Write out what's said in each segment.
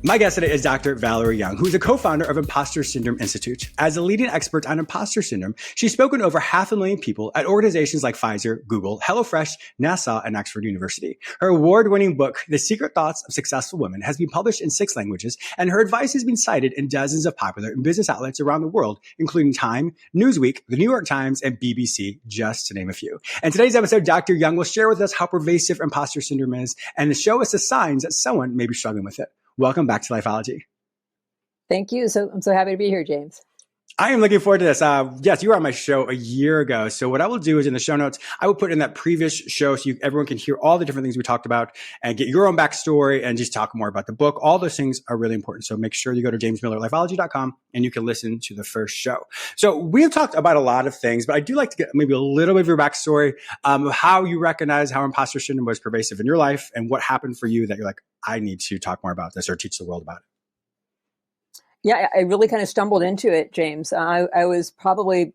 My guest today is Dr. Valerie Young, who is a co-founder of Impostor Syndrome Institute. As a leading expert on imposter syndrome, she's spoken to over 500,000 people at organizations like Pfizer, Google, HelloFresh, NASA, and Oxford University. Her award-winning book, The Secret Thoughts of Successful Women, has been published in 6 languages, and her advice has been cited in dozens of popular business outlets around the world, including Time, Newsweek, the New York Times, and BBC, just to name a few. In today's episode, Dr. Young will share with us how pervasive imposter syndrome is and show us the signs that someone may be struggling with it. Welcome back to LIFEOLOGY. Thank you. I'm so happy to be here, James. I am looking forward to this. Yes, you were on my show a year ago. So what I will do is in the show notes, I will put in that previous show so everyone can hear all the different things we talked about and get your own backstory and just talk more about the book. All those things are really important. So make sure you go to jamesmillerlifeology.com and you can listen to the first show. So we've talked about a lot of things, but I do like to get maybe a little bit of your backstory, how you recognize how imposter syndrome was pervasive in your life and what happened for you that you're like, I need to talk more about this or teach the world about it. Yeah, I really kind of stumbled into it, James. I was probably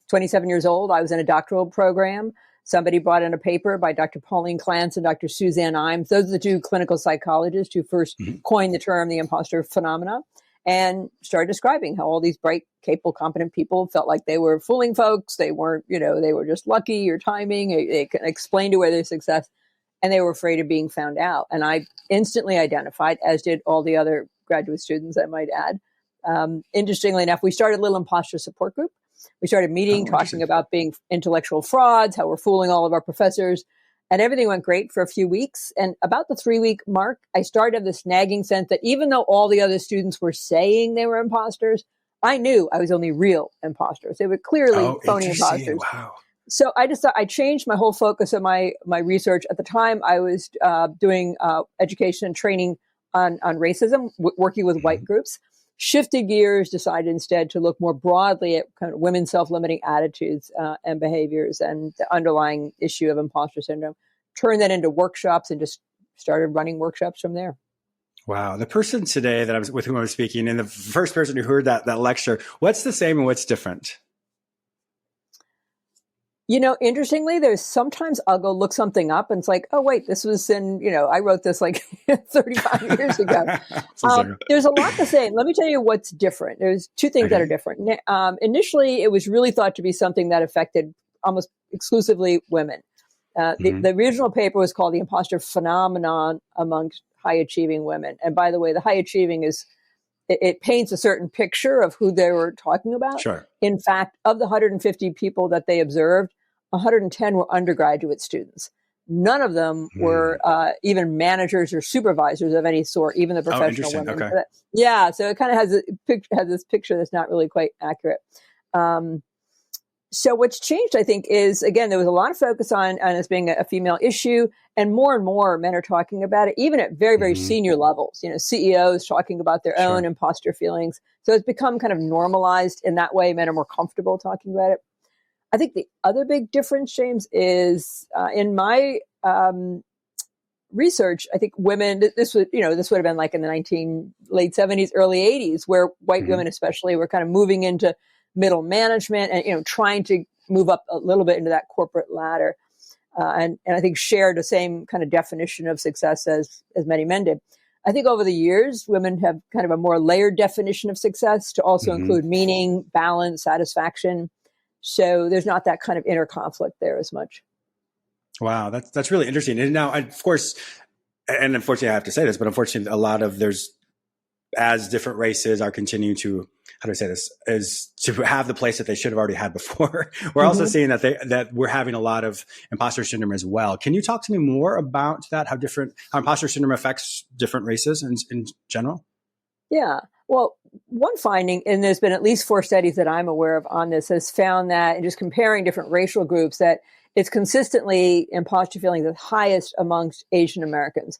27 years old. I was in a doctoral program. Somebody brought in a paper by Dr. Pauline Clance and Dr. Suzanne Imes. Those are the 2 clinical psychologists who first coined the term the imposter phenomena and started describing how all these bright, capable, competent people felt like they were fooling folks. They weren't, they were just lucky or timing. They could explain away their success, and they were afraid of being found out. And I instantly identified, as did all the other graduate students, I might add. Interestingly enough, we started a little imposter support group. We started meeting, talking about being intellectual frauds, how we're fooling all of our professors, and everything went great for a few weeks. And about the 3-week mark, I started to have this nagging sense that even though all the other students were saying they were imposters, I knew I was only real imposters. They were clearly phony imposters. Wow. So I changed my whole focus of my research. At the time, I was doing education and training on racism, working with white groups, shifted gears, decided instead to look more broadly at kind of women's self-limiting attitudes and behaviors and the underlying issue of imposter syndrome, turned that into workshops and just started running workshops from there. Wow. The person today that I was with whom I was speaking and the first person who heard that lecture, what's the same and what's different? Interestingly, there's sometimes I'll go look something up and it's like, oh, wait, this was in, I wrote this like 35 years ago. There's a lot the same. Let me tell you what's different. There's 2 things that are different. Initially, it was really thought to be something that affected almost exclusively women. The original paper was called The Imposter Phenomenon Amongst High Achieving Women. And by the way, the high achieving it paints a certain picture of who they were talking about. Sure. In fact, of the 150 people that they observed, 110 were undergraduate students. None of them were even managers or supervisors of any sort, even the professional women. Okay. So it kind of has this picture that's not really quite accurate. So what's changed, I think, is, again, there was a lot of focus on this being a female issue, and more men are talking about it, even at very, very senior levels, CEOs talking about their own imposter feelings. So it's become kind of normalized in that way. Men are more comfortable talking about it. I think the other big difference, James, is in my research, I think women, this would have been like in the late 70s, early 80s, where white women especially were kind of moving into middle management and, trying to move up a little bit into that corporate ladder. And I think shared the same kind of definition of success as many men did. I think over the years, women have kind of a more layered definition of success to also include meaning, balance, satisfaction. So there's not that kind of inner conflict there as much. Wow, that's really interesting. And now, of course, and unfortunately I have to say this, but unfortunately as different races are continuing to, how do I say this, is to have the place that they should have already had before. We're also seeing that we're having a lot of imposter syndrome as well. Can you talk to me more about that? How imposter syndrome affects different races in general? Yeah. Well, one finding, and there's been at least 4 studies that I'm aware of on this, has found that in just comparing different racial groups, that it's consistently imposter feelings the highest amongst Asian Americans.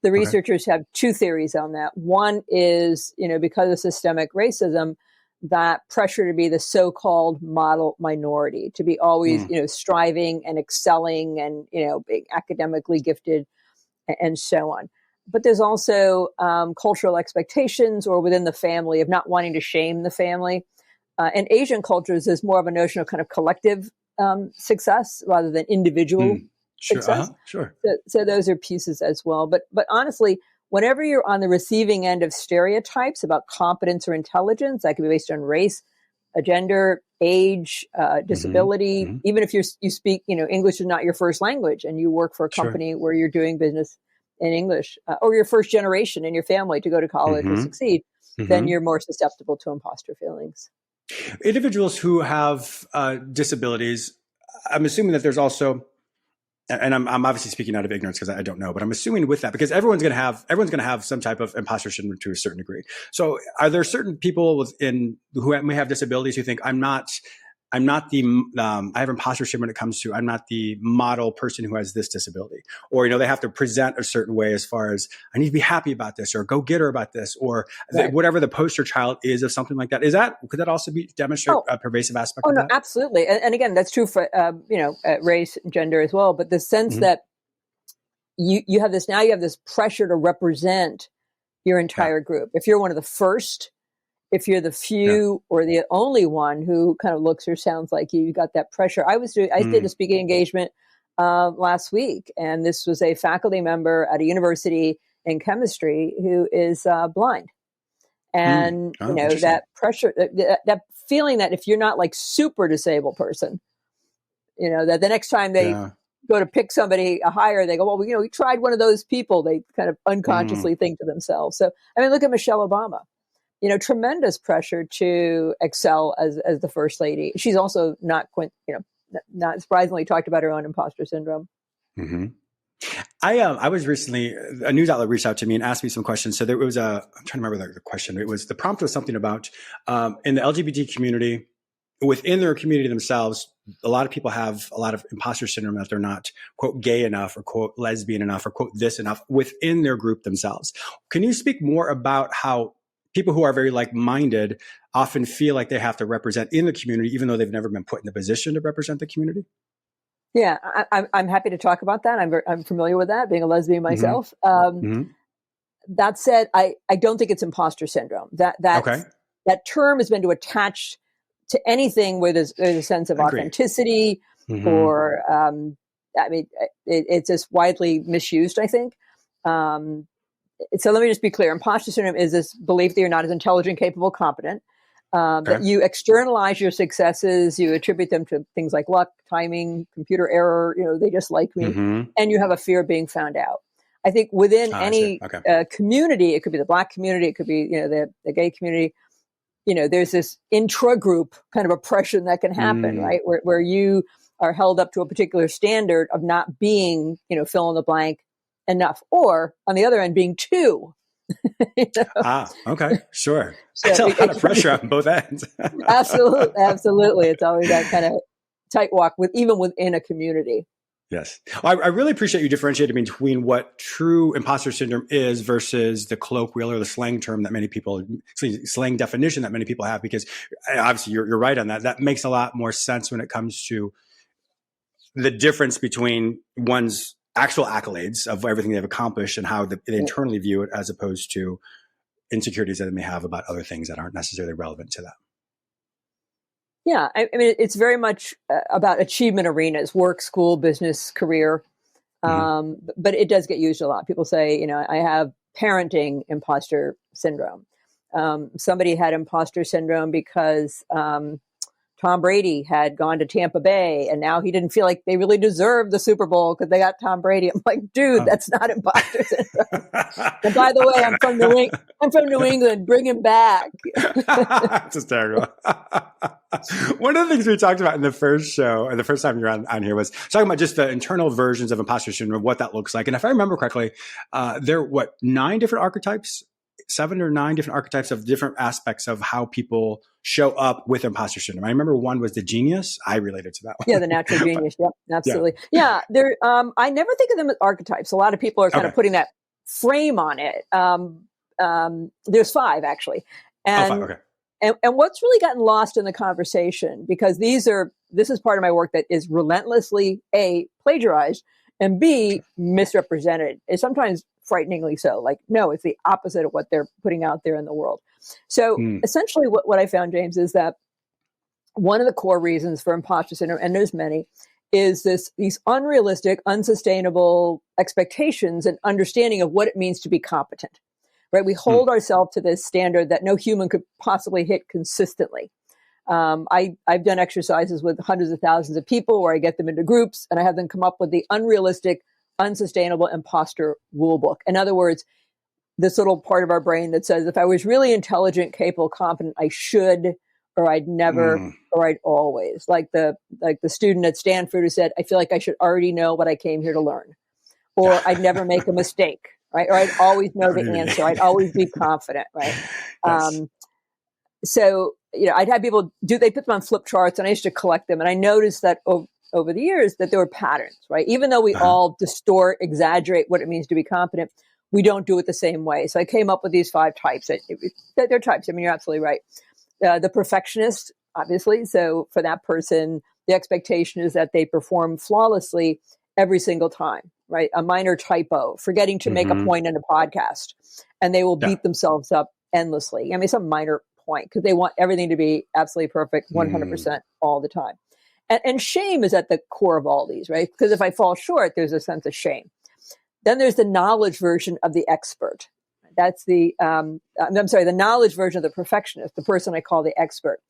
The researchers have 2 theories on that. One is, because of systemic racism, that pressure to be the so-called model minority, to be always, striving and excelling and, being academically gifted and so on. But there's also cultural expectations or within the family of not wanting to shame the family. In Asian cultures, there's more of a notion of kind of collective success rather than individual success. Sure. So those are pieces as well. But honestly, whenever you're on the receiving end of stereotypes about competence or intelligence, that can be based on race, gender, age, disability, even if you speak, English is not your first language and you work for a company where you're doing business in English, or your first generation in your family to go to college or succeed, then you're more susceptible to imposter feelings. Individuals who have disabilities, I'm assuming that there's also, and I'm obviously speaking out of ignorance because I don't know, but I'm assuming with that, because everyone's going to have some type of imposter syndrome to a certain degree. So are there certain people who may have disabilities who think I have imposter syndrome when it comes to, I'm not the model person who has this disability, or, they have to present a certain way as far as I need to be happy about this or go get her about this, or whatever the poster child is of something like that. Could that also demonstrate a pervasive aspect of that? No, absolutely. And again, that's true for, race and gender as well. But the sense that you have this pressure to represent your entire group. If you're one of the first, if you're the few or the only one who kind of looks or sounds like you got that pressure. I did a speaking engagement last week, and this was a faculty member at a university in chemistry who is blind. And, that pressure, that feeling that if you're not like super disabled person, that the next time they go to pick somebody higher, they go, well, we tried one of those people. They kind of unconsciously think to themselves. So, look at Michelle Obama. Tremendous pressure to excel as the first lady. She's also not surprisingly talked about her own imposter syndrome. I was recently, a news outlet reached out to me and asked me some questions. So there was I'm trying to remember the question. It was, the prompt was something about, in the LGBT community, within their community themselves, a lot of people have a lot of imposter syndrome that they're not, quote, gay enough or, quote, lesbian enough or, quote, this enough within their group themselves. Can you speak more about how people who are very like-minded often feel like they have to represent in the community, even though they've never been put in the position to represent the community? Yeah, I'm happy to talk about that. I'm familiar with that, being a lesbian myself. That said, I don't think it's imposter syndrome. That term has been to attach to anything where there's a sense of authenticity, or it's just widely misused, I think. So let me just be clear. Imposter syndrome is this belief that you're not as intelligent, capable, competent, that you externalize your successes, you attribute them to things like luck, timing, computer error, they just like me, and you have a fear of being found out. I think within any community, it could be the Black community, it could be, the gay community, there's this intra-group kind of oppression that can happen, right? Where you are held up to a particular standard of not being, fill in the blank, enough, or on the other end being too. Sure. So that's a lot of pressure on both ends. absolutely. It's always that kind of tight walk even within a community. Yes. Well, I really appreciate you differentiating between what true imposter syndrome is versus the colloquial or the slang term that many people, slang definition that many people have, because obviously you're right on that. That makes a lot more sense when it comes to the difference between one's actual accolades of everything they've accomplished and how they internally view it, as opposed to insecurities that they may have about other things that aren't necessarily relevant to them. Yeah, it's very much about achievement arenas, work, school, business, career, but it does get used a lot. People say, I have parenting imposter syndrome. Somebody had imposter syndrome because Tom Brady had gone to Tampa Bay, and now he didn't feel like they really deserved the Super Bowl because they got Tom Brady. I'm like, dude, that's not imposter syndrome. And by the way, I'm from New England. Bring him back. That's hysterical. One of the things we talked about in the first show, or the first time you were on here, was talking about just the internal versions of imposter syndrome, what that looks like. And if I remember correctly, there are 9 different archetypes? 7 or 9 different archetypes of different aspects of how people show up with imposter syndrome. I remember one was the genius. I related to that one. Yeah, the natural genius. Yep, absolutely. Yeah, there. I never think of them as archetypes. A lot of people are kind of putting that frame on it. There's 5 actually, and and what's really gotten lost in the conversation, because this is part of my work that is relentlessly A, plagiarized, and B, misrepresented. Is sometimes frighteningly so. Like, no, it's the opposite of what they're putting out there in the world. So essentially what I found, James, is that one of the core reasons for imposter syndrome, and there's many, is these unrealistic, unsustainable expectations and understanding of what it means to be competent, right? We hold ourselves to this standard that no human could possibly hit consistently. I've done exercises with hundreds of thousands of people where I get them into groups and I have them come up with the unrealistic, unsustainable imposter rule book. In other words, this little part of our brain that says, if I was really intelligent, capable, competent, I should, or I'd never, or I'd always. Like the student at Stanford who said, I feel like I should already know what I came here to learn, or I'd never make a mistake, right? Or I'd always know the answer. I'd always be confident, right? Yes. So, I'd have people they put them on flip charts and I used to collect them. And I noticed that over the years that there were patterns, right? Even though we all distort, exaggerate what it means to be competent, we don't do it the same way. So I came up with these 5 types. They're types. I mean, you're absolutely right. The perfectionist, obviously. So for that person, the expectation is that they perform flawlessly every single time, right? A minor typo, forgetting to make a point in a podcast, and they will beat themselves up endlessly. I mean, some minor point because they want everything to be absolutely perfect 100% all the time. And shame is at the core of all these, right? Because if I fall short, there's a sense of shame. Then there's the knowledge version of the expert. That's the knowledge version of the perfectionist, the person I call the expert.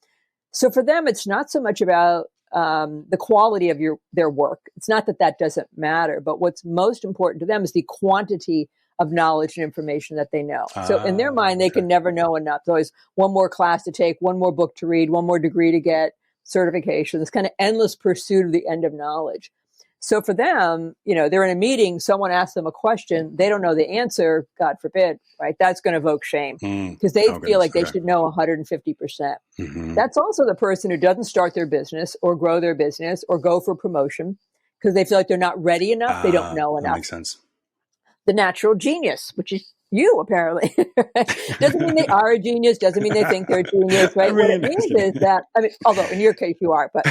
So for them, it's not so much about the quality of their work. It's not that doesn't matter, but what's most important to them is the quantity of knowledge and information that they know. So in their mind, they can never know enough. There's always one more class to take, one more book to read, one more degree to get, certification, this kind of endless pursuit of the end of knowledge. So for them, they're in a meeting, someone asks them a question, they don't know the answer, God forbid, right? That's going to evoke shame because they feel like they should know 150%. That's also the person who doesn't start their business or grow their business or go for promotion because they feel like they're not ready enough, they don't know enough. That makes sense. The natural genius, which is you, apparently. Doesn't mean they are a genius, doesn't mean they think they're a genius, right? What it means is that, although in your case you are, but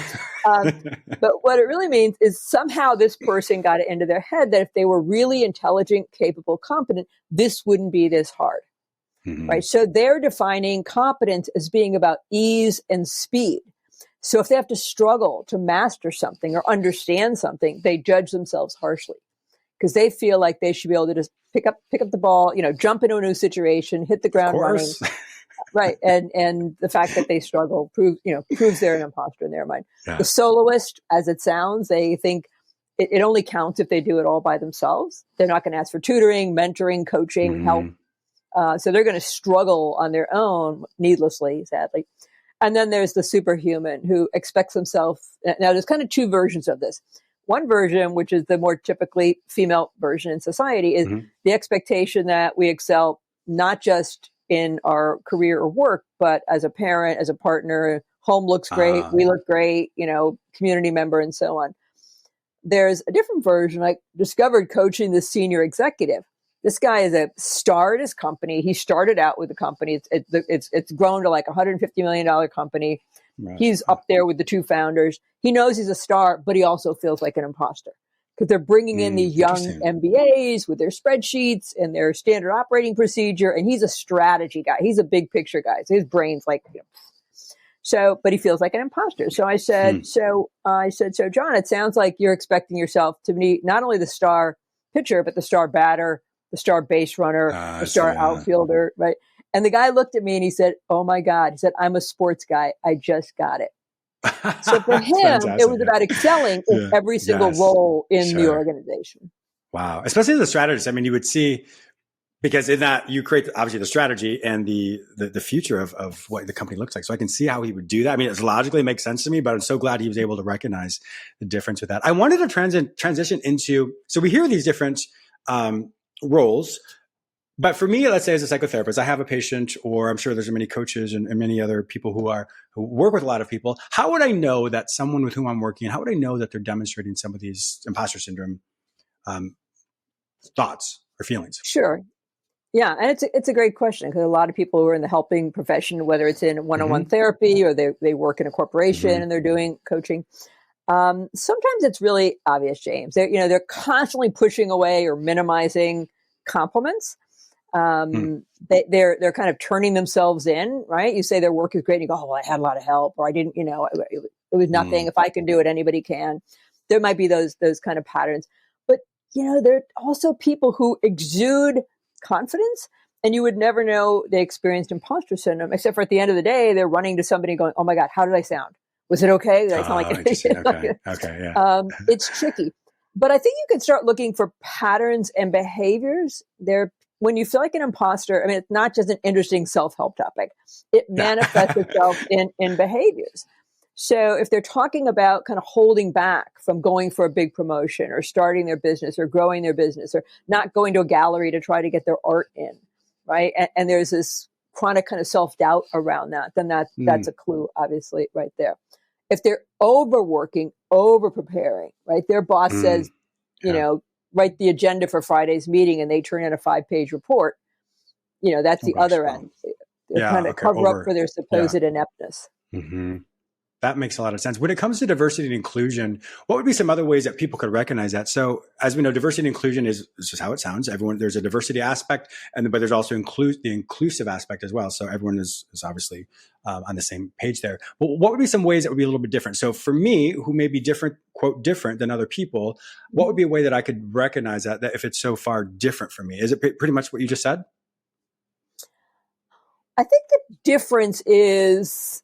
what it really means is somehow this person got it into their head that if they were really intelligent, capable, competent, this wouldn't be this hard, right? So they're defining competence as being about ease and speed. So if they have to struggle to master something or understand something, they judge themselves harshly because they feel like they should be able to just pick up the ball, jump into a new situation, hit the ground running. Right. And the fact that they struggle proves they're an imposter in their mind. Yeah. The soloist, as it sounds, they think it only counts if they do it all by themselves. They're not going to ask for tutoring, mentoring, coaching, help. So they're going to struggle on their own needlessly, sadly. And then there's the superhuman who expects himself. Now, there's kind of 2 versions of this. One version, which is the more typically female version in society, is the expectation that we excel not just in our career or work, but as a parent, as a partner. Home looks great, we look great, community member, and so on. There's a different version. I discovered coaching this senior executive. This guy is a star at his company. He started out with the company. It's grown to like $150 million company. Right. He's up there with the 2 founders. He knows he's a star, but he also feels like an imposter because they're bringing in these young MBAs with their spreadsheets and their standard operating procedure. And he's a strategy guy. He's a big picture guy. So his brain's like, but he feels like an imposter. So I said, so John, it sounds like you're expecting yourself to be not only the star pitcher, but the star batter, the star base runner, the star outfielder, right? And the guy looked at me and he said, oh my God, he said, I'm a sports guy. I just got it. So for him, it was about excelling in every single role in the organization. Wow. Especially the strategist. I mean, you would see, because in that you create obviously the strategy and the future of what the company looks like. So I can see how he would do that. I mean, it logically makes sense to me, but I'm so glad he was able to recognize the difference with that. I wanted to transition into, so we hear these different roles. But for me, let's say as a psychotherapist, I have a patient, or I'm sure there's many coaches and many other people who work with a lot of people. How would I know that someone with whom I'm working, how would I know that they're demonstrating some of these imposter syndrome thoughts or feelings? Sure. Yeah. And it's a great question because a lot of people who are in the helping profession, whether it's in one-on-one therapy or they work in a corporation and they're doing coaching, sometimes it's really obvious, James. They're constantly pushing away or minimizing compliments. They're kind of turning themselves in, right? You say their work is great and you go, oh, well, I had a lot of help, or I didn't, it was nothing. If I can do it, anybody can. there might be those kind of patterns. But, there are also people who exude confidence, and you would never know they experienced imposter syndrome, except for at the end of the day, they're running to somebody going, oh my God, how did I sound? Was it okay? Did I sound like interesting. Okay. Yeah. It's tricky. But I think you can start looking for patterns and behaviors. When you feel like an imposter, I mean, it's not just an interesting self-help topic. It manifests itself in behaviors. So if they're talking about kind of holding back from going for a big promotion or starting their business or growing their business or not going to a gallery to try to get their art in, right? And there's this chronic kind of self-doubt around that, then that's a clue, obviously, right there. If they're overworking, over-preparing, right? Their boss says, write the agenda for Friday's meeting, and they turn in a 5-page report. That's the other end. They're kind of cover up for their supposed ineptness. Mm-hmm. That makes a lot of sense. When it comes to diversity and inclusion, what would be some other ways that people could recognize that? So as we know, diversity and inclusion is just how it sounds. There's a diversity aspect, but there's also the inclusive aspect as well. So everyone is obviously on the same page there. But what would be some ways that would be a little bit different? So for me, who may be different, quote, different than other people, what would be a way that I could recognize that if it's so far different from me? Is it pretty much what you just said? I think the difference is,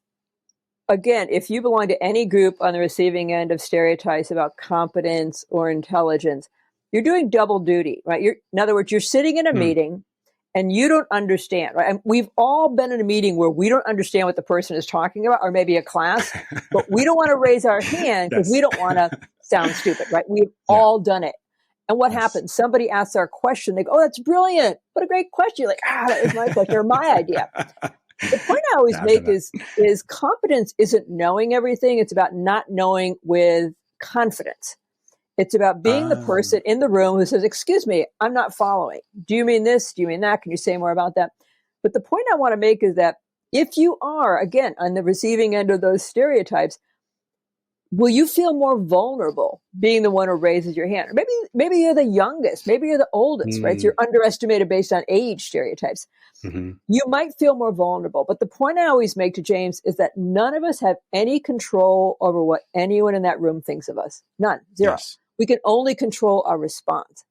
again, if you belong to any group on the receiving end of stereotypes about competence or intelligence, you're doing double duty, right? In other words, you're sitting in a meeting and you don't understand, right? And we've all been in a meeting where we don't understand what the person is talking about, or maybe a class, but we don't want to raise our hand because we don't want to sound stupid, right? We've all done it. And what happens? Somebody asks our question. They go, oh, that's brilliant. What a great question. You're like, that was my question or my idea. The point I always make is competence isn't knowing everything. It's about not knowing with confidence. It's about being the person in the room who says, excuse me, I'm not following. Do you mean this? Do you mean that? Can you say more about that? But the point I want to make is that if you are, again, on the receiving end of those stereotypes, will you feel more vulnerable being the one who raises your hand? Or maybe you're the youngest. Maybe you're the oldest, right? So you're underestimated based on age stereotypes. Mm-hmm. You might feel more vulnerable. But the point I always make to James is that none of us have any control over what anyone in that room thinks of us. None. Zero. Yes. We can only control our response.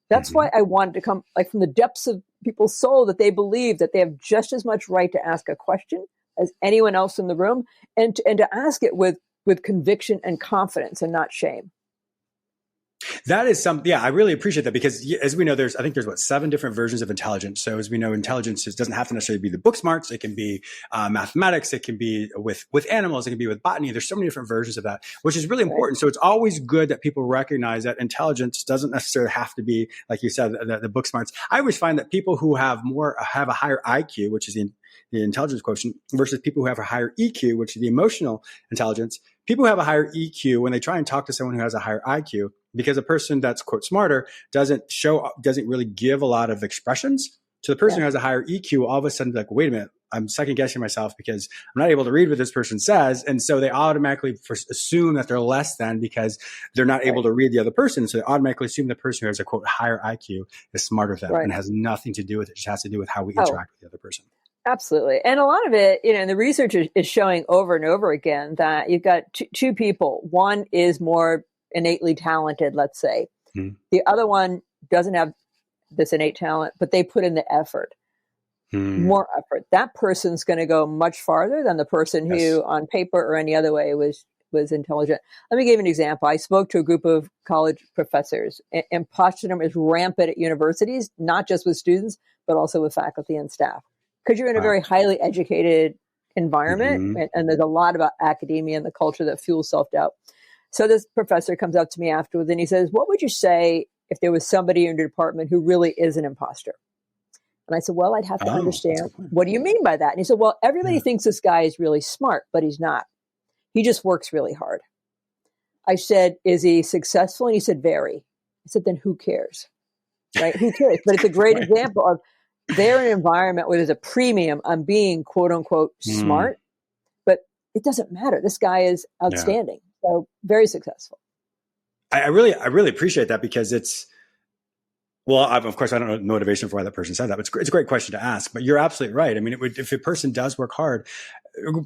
That's why I wanted to come from the depths of people's soul, that they believe that they have just as much right to ask a question as anyone else in the room, and to ask it with conviction and confidence and not shame. That is I really appreciate that, because as we know, there's 7 different versions of intelligence. So as we know, intelligence doesn't have to necessarily be the book smarts. It can be mathematics. It can be with animals. It can be with botany. There's so many different versions of that, which is really important. So it's always good that people recognize that intelligence doesn't necessarily have to be, like you said, the book smarts. I always find that people who have a higher IQ, which is the intelligence quotient, versus people who have a higher EQ, which is the emotional intelligence. People who have a higher EQ, when they try and talk to someone who has a higher IQ, because a person that's, quote, smarter doesn't really give a lot of expressions to the person who has a higher EQ, all of a sudden like, wait a minute, I'm second guessing myself because I'm not able to read what this person says. And so they automatically assume that they're less than because they're not able to read the other person. So they automatically assume the person who has a, quote, higher IQ is smarter than them, and has nothing to do with it. It just has to do with how we interact with the other person. Absolutely. And a lot of it, and the research is showing over and over again that you've got two people. One is more innately talented, let's say. The other one doesn't have this innate talent, but they put in the effort, more effort. That person's going to go much farther than the person who on paper or any other way was intelligent. Let me give you an example. I spoke to a group of college professors. Impostor syndrome is rampant at universities, not just with students, but also with faculty and staff. Because you're in a very highly educated environment, and there's a lot about academia and the culture that fuels self-doubt. So this professor comes up to me afterwards and he says, what would you say if there was somebody in your department who really is an imposter? And I said, well, I'd have to understand, what do you mean by that? And he said, well, everybody thinks this guy is really smart, but he's not. He just works really hard. I said, is he successful? And he said, very. I said, then who cares? Right? Who cares? But it's a great example of, they're in an environment where there's a premium on being, quote unquote, smart, but it doesn't matter. This guy is outstanding. So very successful. I really appreciate that, because it's, well, of course, I don't know the motivation for why that person said that, but it's a great question to ask. But you're absolutely right. I mean, if a person does work hard,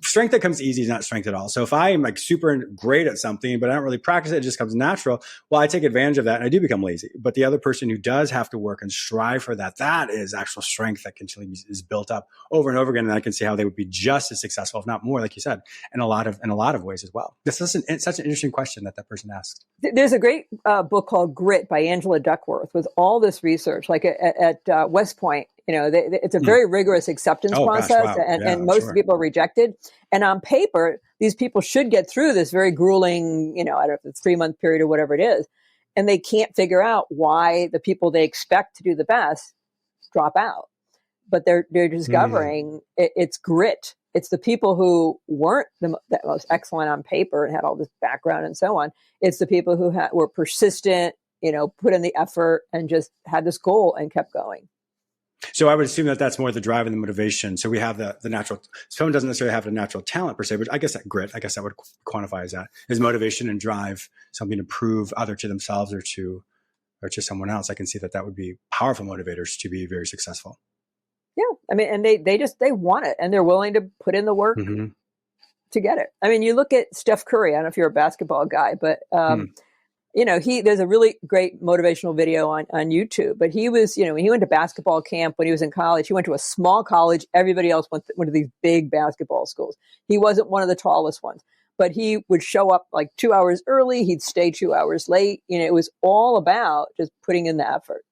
strength that comes easy is not strength at all. So if I'm like super great at something, but I don't really practice it, it just comes natural. Well, I take advantage of that and I do become lazy. But the other person who does have to work and strive for that, that is actual strength that continually is built up over and over again. And I can see how they would be just as successful, if not more, like you said, in a lot of ways as well. This is such an interesting question that person asked. There's a great book called Grit by Angela Duckworth with all this research, like at West Point. It's a very rigorous acceptance process, gosh, wow. and most people are rejected. And on paper, these people should get through this very grueling, I don't know if it's 3-month period or whatever it is. And they can't figure out why the people they expect to do the best drop out. But they're discovering it's grit. It's the people who weren't the most excellent on paper and had all this background and so on. It's the people who were persistent, put in the effort and just had this goal and kept going. So I would assume that that's more the drive and the motivation. So we have the natural, someone doesn't necessarily have the natural talent per se, but I guess that grit, I guess that would quantify as that is motivation and drive, something to prove either to themselves or to someone else. I can see that would be powerful motivators to be very successful. Yeah. I mean, and they want it and they're willing to put in the work to get it. I mean, you look at Steph Curry. I don't know if you're a basketball guy, but, there's a really great motivational video on YouTube, but he was, when he went to basketball camp when he was in college, he went to a small college. Everybody else went to these big basketball schools. He wasn't one of the tallest ones, but he would show up like 2 hours early. He'd stay 2 hours late. It was all about just putting in the effort.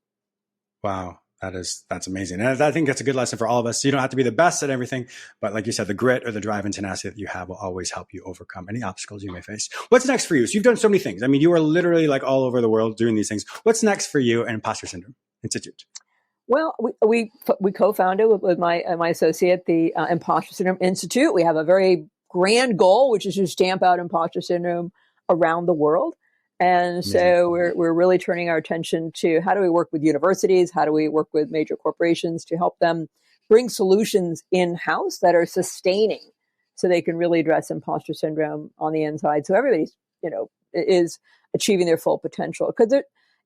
Wow. That's amazing. And I think that's a good lesson for all of us. You don't have to be the best at everything, but like you said, the grit or the drive and tenacity that you have will always help you overcome any obstacles you may face. What's next for you? So you've done so many things. I mean, you are literally like all over the world doing these things. What's next for you and Impostor Syndrome Institute? Well, we co-founded with my associate, the Impostor Syndrome Institute. We have a very grand goal, which is to stamp out imposter syndrome around the world. And so we're really turning our attention to how do we work with universities? How do we work with major corporations to help them bring solutions in-house that are sustaining so they can really address imposter syndrome on the inside. So everybody's, is achieving their full potential. Because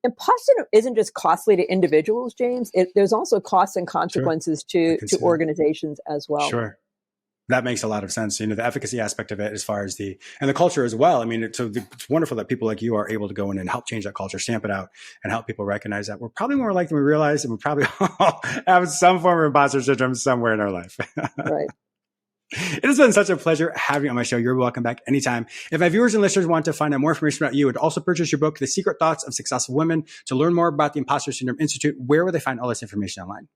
imposter syndrome isn't just costly to individuals, James. There's also costs and consequences to organizations as well. Sure. That makes a lot of sense. The efficacy aspect of it as far as the culture as well. I mean, it's wonderful that people like you are able to go in and help change that culture, stamp it out, and help people recognize that we're probably more alike than we realize, and we probably all have some form of imposter syndrome somewhere in our life. Right. It has been such a pleasure having you on my show. You're welcome back anytime. If my viewers and listeners want to find out more information about you and also purchase your book, The Secret Thoughts of Successful Women, to learn more about the Impostor Syndrome Institute, where will they find all this information online?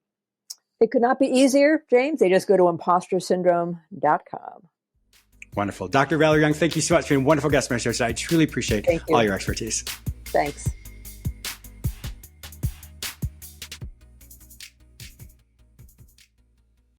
It could not be easier, James. They just go to impostorsyndrome.com. Wonderful. Dr. Valerie Young, thank you so much for being a wonderful guest on my show today. I truly appreciate all your expertise. Thanks.